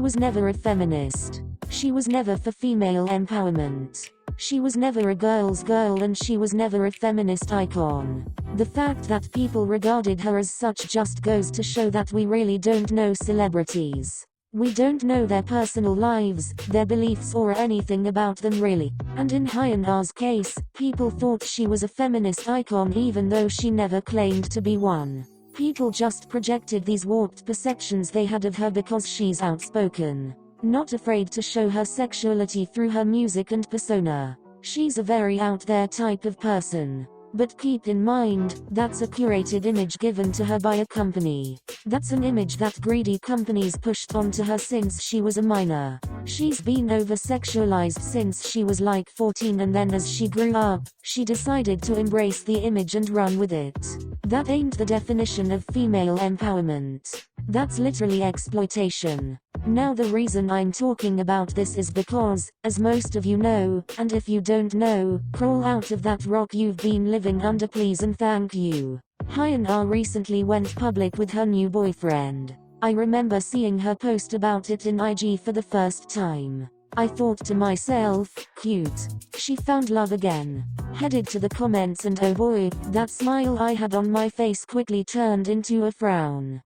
was never a feminist. She was never for female empowerment. She was never a girl's girl, and she was never a feminist icon. The fact that people regarded her as such just goes to show that we really don't know celebrities. We don't know their personal lives, their beliefs, or anything about them really. And in Hyuna's case, people thought she was a feminist icon even though she never claimed to be one. People just projected these warped perceptions they had of her because she's outspoken, not afraid to show her sexuality through her music and persona. She's a very out there type of person. But keep in mind, that's a curated image given to her by a company. That's an image that greedy companies pushed onto her since she was a minor. She's been over-sexualized since she was like 14, and then as she grew up, she decided to embrace the image and run with it. That ain't the definition of female empowerment. That's literally exploitation. Now the reason I'm talking about this is because, as most of you know, and if you don't know, crawl out of that rock you've been living under please and thank you. Hyuna recently went public with her new boyfriend. I remember seeing her post about it in IG for the first time. I thought to myself, cute. She found love again. Headed to the comments and oh boy, that smile I had on my face quickly turned into a frown.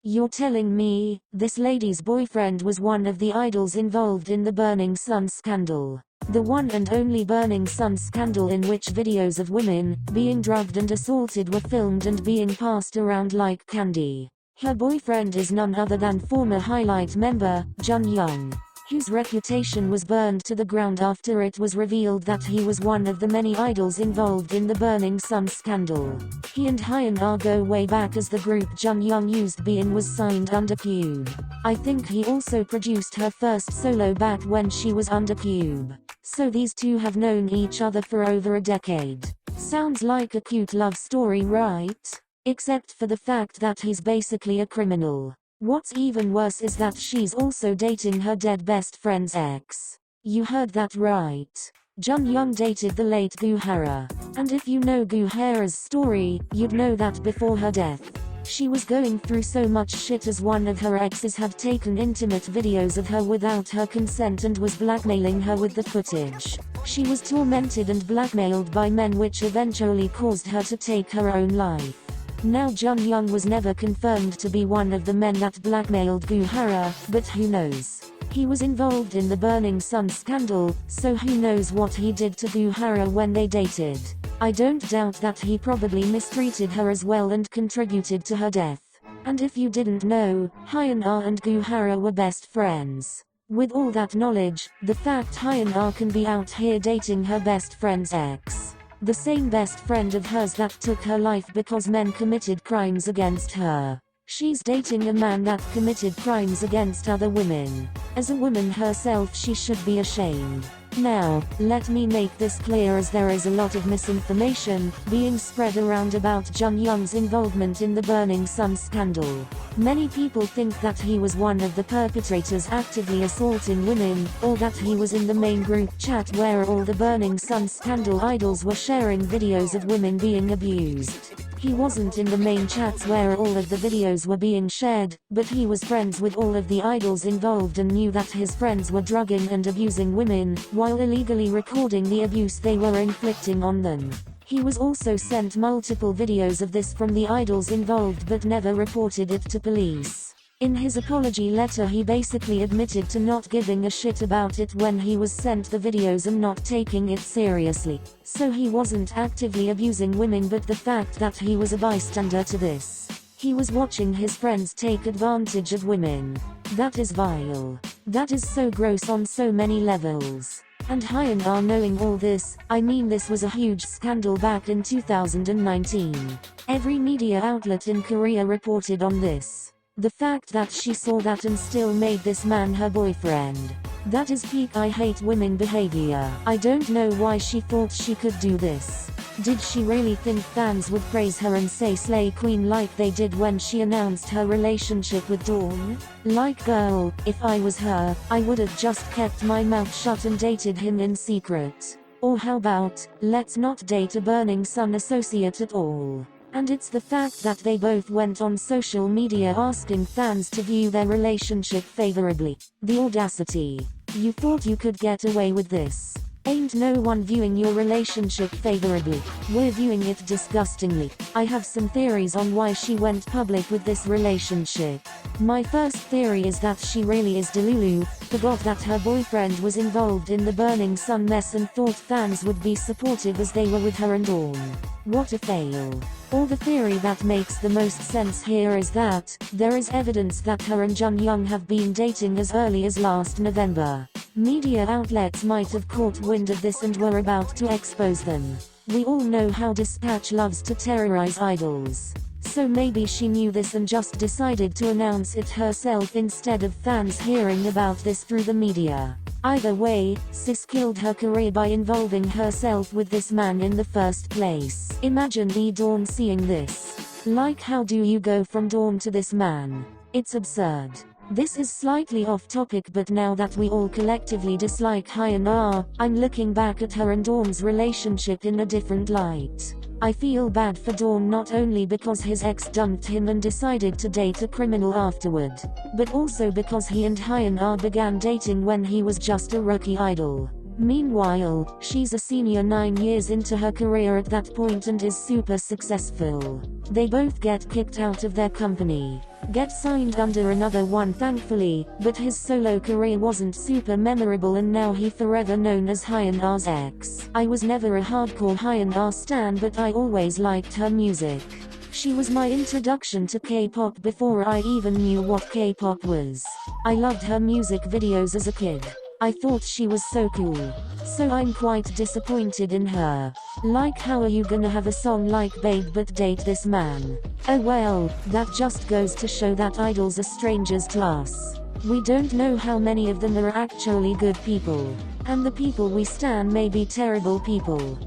You're telling me, this lady's boyfriend was one of the idols involved in the Burning Sun scandal? The one and only Burning Sun scandal in which videos of women being drugged and assaulted were filmed and being passed around like candy. Her boyfriend is none other than former Highlight member, Jonghyun, whose reputation was burned to the ground after it was revealed that he was one of the many idols involved in the Burning Sun scandal. He and Hyuna go way back, as the group Jonghyun used being was signed under Cube. I think he also produced her first solo back when she was under Cube. So these two have known each other for over a decade. Sounds like a cute love story, right? Except for the fact that he's basically a criminal. What's even worse is that she's also dating her dead best friend's ex. You heard that right. Jonghyun dated the late Goo Hara. And if you know Goo Hara's story, you'd know that before her death, she was going through so much shit as one of her exes had taken intimate videos of her without her consent and was blackmailing her with the footage. She was tormented and blackmailed by men, which eventually caused her to take her own life. Now Jonghyun was never confirmed to be one of the men that blackmailed Goo Hara, but who knows? He was involved in the Burning Sun scandal, so who knows what he did to Goo Hara when they dated. I don't doubt that he probably mistreated her as well and contributed to her death. And if you didn't know, Hyuna and Goo Hara were best friends. With all that knowledge, the fact Hyuna can be out here dating her best friend's ex, the same best friend of hers that took her life because men committed crimes against her. She's dating a man that committed crimes against other women. As a woman herself, she should be ashamed. Now, let me make this clear, as there is a lot of misinformation being spread around about Jonghyun's involvement in the Burning Sun scandal. Many people think that he was one of the perpetrators actively assaulting women, or that he was in the main group chat where all the Burning Sun scandal idols were sharing videos of women being abused. He wasn't in the main chats where all of the videos were being shared, but he was friends with all of the idols involved and knew that his friends were drugging and abusing women, while illegally recording the abuse they were inflicting on them. He was also sent multiple videos of this from the idols involved but never reported it to police. In his apology letter, he basically admitted to not giving a shit about it when he was sent the videos and not taking it seriously. So he wasn't actively abusing women, but the fact that he was a bystander to this. He was watching his friends take advantage of women. That is vile. That is so gross on so many levels. And Hyuna knowing all this, I mean, this was a huge scandal back in 2019. Every media outlet in Korea reported on this. The fact that she saw that and still made this man her boyfriend. That is peak I hate women behavior. I don't know why she thought she could do this. Did she really think fans would praise her and say slay queen like they did when she announced her relationship with Dawn? Like, girl, if I was her, I would have just kept my mouth shut and dated him in secret. Or how about, let's not date a Burning Sun associate at all. And it's the fact that they both went on social media asking fans to view their relationship favorably. The audacity. You thought you could get away with this. Ain't no one viewing your relationship favorably. We're viewing it disgustingly. I have some theories on why she went public with this relationship. My first theory is that she really is delulu, forgot that her boyfriend was involved in the Burning Sun mess and thought fans would be supportive as they were with her and Dawn. What a fail. Or the theory that makes the most sense here is that there is evidence that her and Jonghyun have been dating as early as last November. Media outlets might have caught wind of this and were about to expose them. We all know how Dispatch loves to terrorize idols. So maybe she knew this and just decided to announce it herself instead of fans hearing about this through the media. Either way, sis killed her career by involving herself with this man in the first place. Imagine Dawn seeing this. Like, how do you go from Dawn to this man? It's absurd. This is slightly off topic, but now that we all collectively dislike Hyuna, I'm looking back at her and Dawn's relationship in a different light. I feel bad for Dawn not only because his ex dumped him and decided to date a criminal afterward, but also because he and Hyuna began dating when he was just a rookie idol. Meanwhile, she's a senior 9 years into her career at that point and is super successful. They both get kicked out of their company. Get signed under another one thankfully, but his solo career wasn't super memorable and now he forever known as Hyuna's ex. I was never a hardcore Hyuna stan, but I always liked her music. She was my introduction to K-pop before I even knew what K-pop was. I loved her music videos as a kid. I thought she was so cool. So I'm quite disappointed in her. Like, how are you gonna have a song like Babe but date this man? Oh well, that just goes to show that idols are strangers to us. We don't know how many of them are actually good people. And the people we stan may be terrible people.